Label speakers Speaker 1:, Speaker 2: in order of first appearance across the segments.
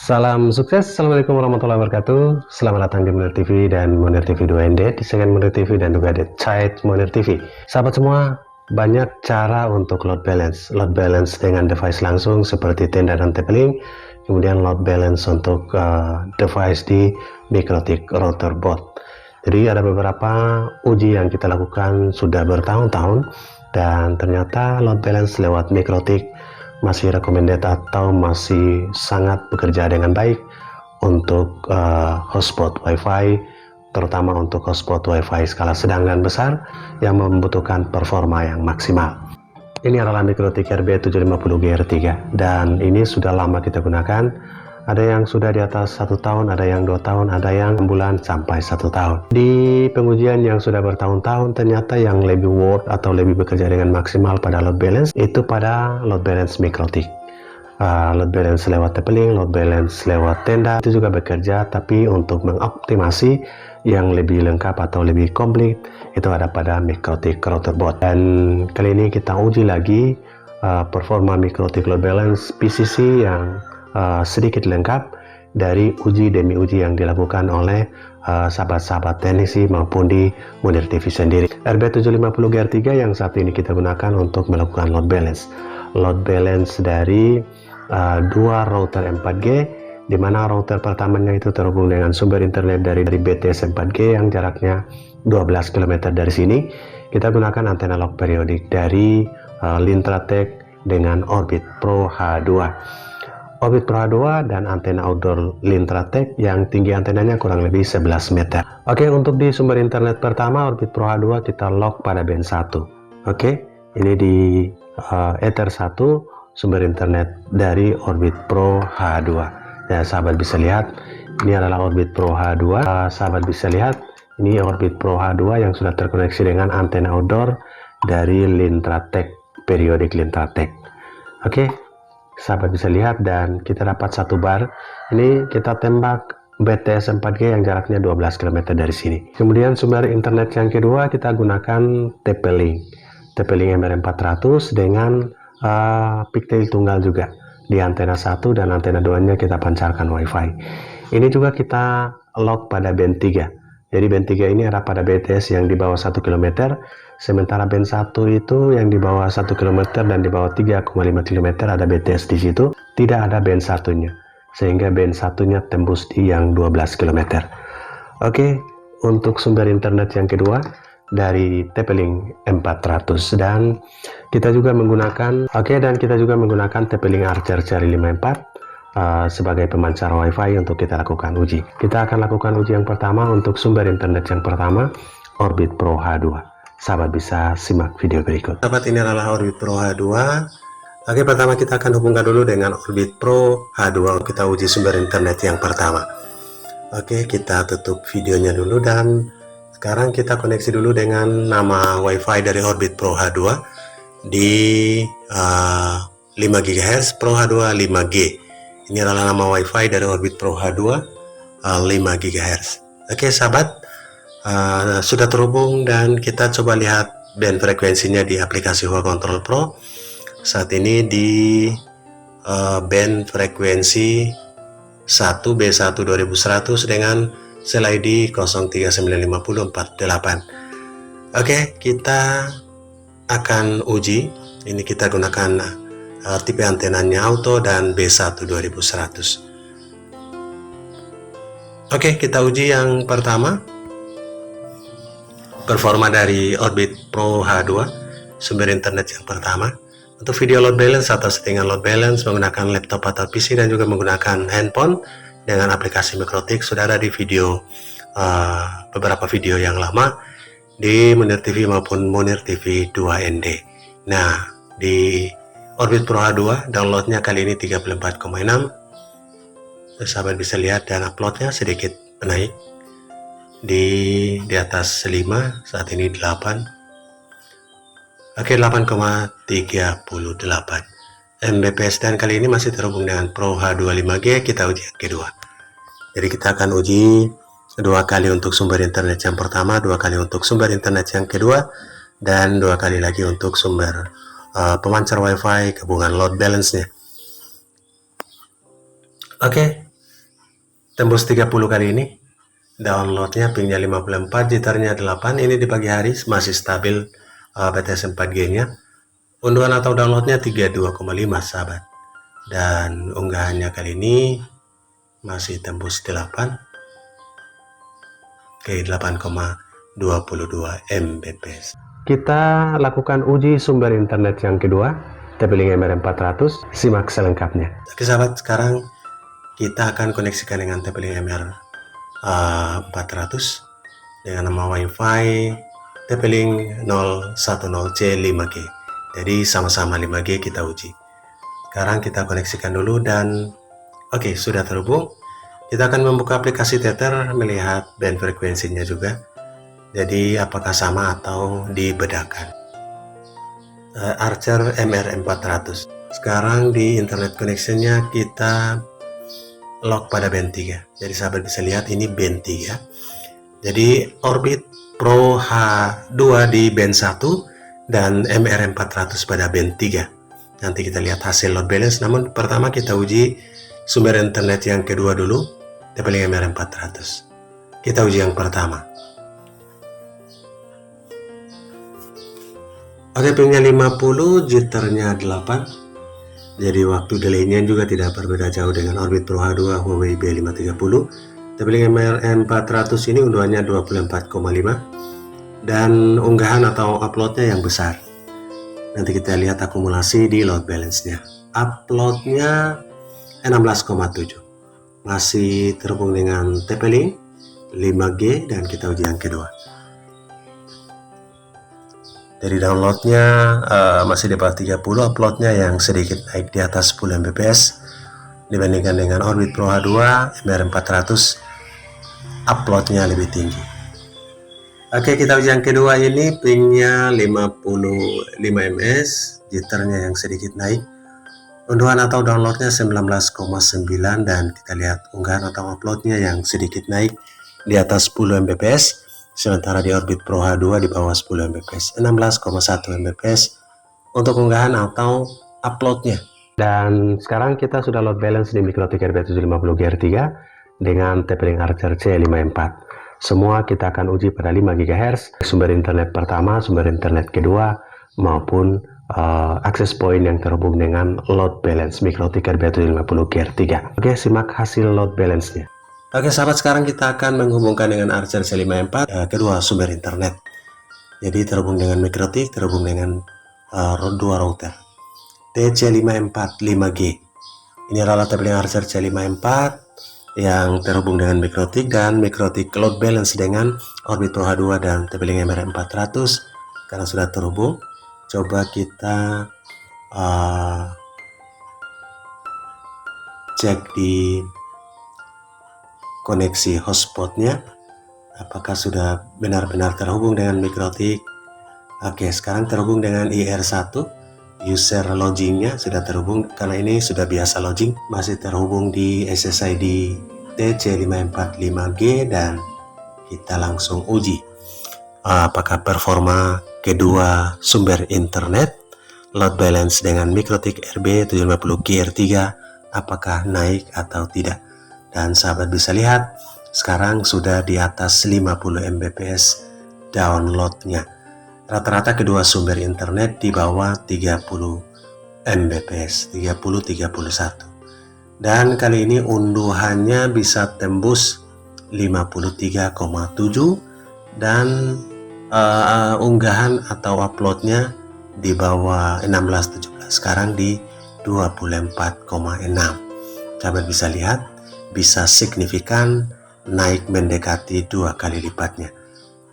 Speaker 1: Salam sukses, Assalamualaikum warahmatullahi wabarakatuh. Selamat datang di Munir TV dan Munir TV 2ND, di segmen Munir TV dan juga di Chat Munir TV. Sahabat semua, banyak cara untuk load balance. Load balance dengan device langsung seperti tenda dan TP-Link, kemudian load balance untuk device di MikroTik router board. Jadi ada beberapa uji yang kita lakukan sudah bertahun-tahun dan ternyata load balance lewat MikroTik masih recommended atau masih sangat bekerja dengan baik untuk hotspot WiFi, terutama untuk hotspot WiFi skala sedang dan besar yang membutuhkan performa yang maksimal. Ini adalah MikroTik RB750GR3 dan ini sudah lama kita gunakan. Ada yang sudah di atas 1 tahun, ada yang 2 tahun, ada yang 6 bulan sampai 1 tahun. Di pengujian yang sudah bertahun-tahun, ternyata yang lebih worth atau lebih bekerja dengan maksimal pada load balance itu pada load balance MikroTik. Load balance lewat TP-Link, load balance lewat tenda itu juga bekerja, tapi untuk mengoptimasi yang lebih lengkap atau lebih komplit itu ada pada MikroTik router board. Dan kali ini kita uji lagi performa MikroTik load balance PCC yang sedikit lengkap dari uji demi uji yang dilakukan oleh sahabat-sahabat teknisi maupun di Munir TV sendiri. RB750GR3 yang saat ini kita gunakan untuk melakukan load balance. Load balance dari dua router 4G, di mana router pertamanya itu terhubung dengan sumber internet dari BTS 4G yang jaraknya 12 km dari sini. Kita gunakan antena lock periodik dari Lintratek dengan Orbit Pro H2. Orbit Pro H2 dan antena outdoor Lintratek yang tinggi antenanya kurang lebih 11 meter. Oke, untuk di sumber internet pertama Orbit Pro H2 kita lock pada band 1. Oke, ini di Ether 1 sumber internet dari Orbit Pro H2. Ya, sahabat bisa lihat ini adalah Orbit Pro H2. Sahabat bisa lihat ini Orbit Pro H2 yang sudah terkoneksi dengan antena outdoor dari Lintratek, periodik Lintratek. Oke, sahabat bisa lihat dan kita dapat 1 bar. Ini kita tembak BTS 4G yang jaraknya 12 km dari sini. Kemudian sumber internet yang kedua kita gunakan TP-Link. TP-Link MR400 dengan pigtail tunggal juga. Di antena 1 dan antena 2-nya kita pancarkan WiFi. Ini juga kita lock pada band 3. Jadi band 3 ini ada pada BTS yang di bawah 1 km, sementara band 1 itu yang di bawah 1 km dan di bawah 3,5 km ada BTS di situ, tidak ada band 1-nya. Sehingga band 1-nya tembus di yang 12 km. Oke, untuk sumber internet yang kedua dari TP-Link 400 dan kita juga menggunakan TP-Link Archer seri 54 sebagai pemancar WiFi untuk kita lakukan uji. Kita akan lakukan uji yang pertama untuk sumber internet yang pertama Orbit Pro H2. Sahabat bisa simak video berikut. Sahabat, ini adalah Orbit Pro H2. Oke, pertama kita akan hubungkan dulu dengan Orbit Pro H2. Kita uji sumber internet yang pertama. Oke, kita tutup videonya dulu dan sekarang kita koneksi dulu dengan nama WiFi dari Orbit Pro H2 di 5 GHz Pro H2 5G. Ini adalah nama WiFi dari Orbit Pro H2 5 GHz. Oke, sahabat, sudah terhubung dan kita coba lihat band frekuensinya di aplikasi Huawei Control Pro. Saat ini di band frekuensi 1B1 2100 dengan sel ID 03950448. Oke, kita akan uji. Ini kita gunakan tipe antenanya auto dan B1 2100. Oke, kita uji yang pertama. Performa dari Orbit Pro H2 sumber internet yang pertama. Untuk video load balance atau settingan load balance menggunakan laptop atau PC dan juga menggunakan handphone dengan aplikasi MikroTik sudah ada di video beberapa video yang lama di Munir TV maupun Munir TV 2ND. Nah, di Orbit Pro H2 downloadnya kali ini 34,6. Sahabat bisa lihat dan uploadnya sedikit naik di atas 5, saat ini 8. Oke, 8,38 Mbps dan kali ini masih terhubung dengan Pro H2 5G. Kita uji yang kedua. Jadi kita akan uji 2 kali untuk sumber internet yang pertama, 2 kali untuk sumber internet yang kedua, dan 2 kali lagi untuk sumber pemancar WiFi gabungan load balance-nya. Oke, tembus 30 kali ini. Downloadnya pingnya 54, jitternya 8. Ini di pagi hari masih stabil BTS 4G nya. Unduhan atau downloadnya 32,5 sahabat. Dan unggahannya kali ini masih tembus 8 ke 8,22 Mbps. Kita lakukan uji sumber internet yang kedua, TP-Link MR400. Simak selengkapnya. Oke sahabat, sekarang kita akan koneksikan dengan TP-Link MR400 dengan nama WiFi TP-Link 010C 5G. Jadi sama-sama 5G kita uji. Sekarang kita koneksikan dulu dan oke, sudah terhubung. Kita akan membuka aplikasi Tether, melihat band frekuensinya juga. Jadi apakah sama atau dibedakan. Archer MR400. Sekarang di internet connectionnya kita lock pada band 3. Jadi sahabat bisa lihat ini band 3. Jadi Orbit Pro H2 di band 1 dan MR400 pada band 3. Nanti kita lihat hasil load balance. Namun pertama kita uji sumber internet yang kedua dulu, TP-Link MR400. Kita uji yang pertama. Oke, pingnya 50, jitternya 8. Jadi waktu delaynya juga tidak berbeda jauh dengan Orbit Pro H2 Huawei B530. TP-Link MR400 ini unduhannya 24,5 dan unggahan atau uploadnya yang besar. Nanti kita lihat akumulasi di load balance-nya. Uploadnya 16,7. Masih terhubung dengan TP-Link 5G dan kita uji yang kedua. Dari downloadnya masih di bawah 30, uploadnya yang sedikit naik di atas 10 Mbps dibandingkan dengan Orbit Pro H2 MR400. Uploadnya lebih tinggi. Oke, kita uji yang kedua ini, pingnya 55 ms, jitternya yang sedikit naik. Unduhan atau downloadnya 19,9 dan kita lihat unggahan atau uploadnya yang sedikit naik di atas 10 Mbps. Sementara di Orbit Pro H2 di bawah 10 Mbps, 16,1 Mbps untuk unggahan atau uploadnya. Dan sekarang kita sudah load balance di MikroTik RB750 GR3 dengan TP-Link Archer C54. Semua kita akan uji pada 5 GHz, sumber internet pertama, sumber internet kedua, maupun access point yang terhubung dengan load balance MikroTik RB750 GR3. Oke, simak hasil load balance-nya. Oke sahabat, sekarang kita akan menghubungkan dengan Archer C54, kedua sumber internet. Jadi terhubung dengan MikroTik, terhubung dengan dua router TC54 5G. Ini adalah TP-Link Archer C54 yang terhubung dengan MikroTik dan MikroTik load balance dengan Orbit Pro H2 dan TP-Link MR400. Karena sudah terhubung, coba kita cek di koneksi hotspotnya, apakah sudah benar-benar terhubung dengan MikroTik. Oke, sekarang terhubung dengan IR1, user logingnya sudah terhubung karena ini sudah biasa login. Masih terhubung di SSID TC545 5G dan kita langsung uji apakah performa kedua sumber internet load balance dengan MikroTik RB750 GR3 apakah naik atau tidak. Dan sahabat bisa lihat sekarang sudah di atas 50 Mbps downloadnya. Rata-rata kedua sumber internet di bawah 30 Mbps, 30-31. Dan kali ini unduhannya bisa tembus 53,7 dan unggahan atau uploadnya di bawah 16-17, sekarang di 24,6. Sahabat bisa lihat, bisa signifikan naik mendekati 2 kali lipatnya.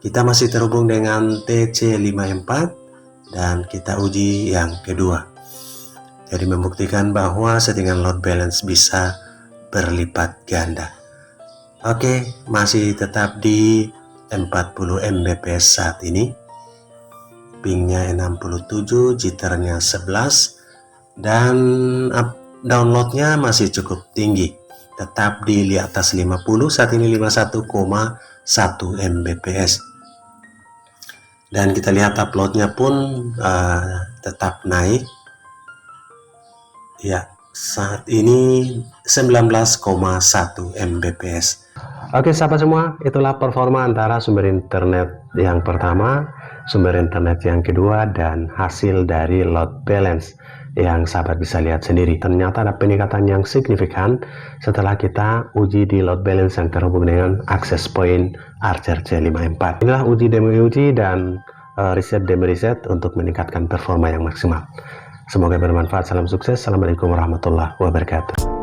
Speaker 1: Kita masih terhubung dengan TC54 dan kita uji yang kedua. Jadi membuktikan bahwa settingan load balance bisa berlipat ganda. Oke, masih tetap di 40 Mbps saat ini. Pingnya 67, jitternya 11 dan downloadnya masih cukup tinggi. Tetap di atas 50, saat ini 51,1 Mbps. Dan kita lihat uploadnya pun tetap naik. Ya, saat ini 19,1 Mbps. Oke sahabat semua, itulah performa antara sumber internet yang pertama, sumber internet yang kedua, dan hasil dari load balance yang sahabat bisa lihat sendiri. Ternyata ada peningkatan yang signifikan setelah kita uji di load balance yang terhubung dengan access point Archer C54. Inilah uji demo uji dan riset demo riset untuk meningkatkan performa yang maksimal. Semoga bermanfaat. Salam sukses. Assalamualaikum warahmatullahi wabarakatuh.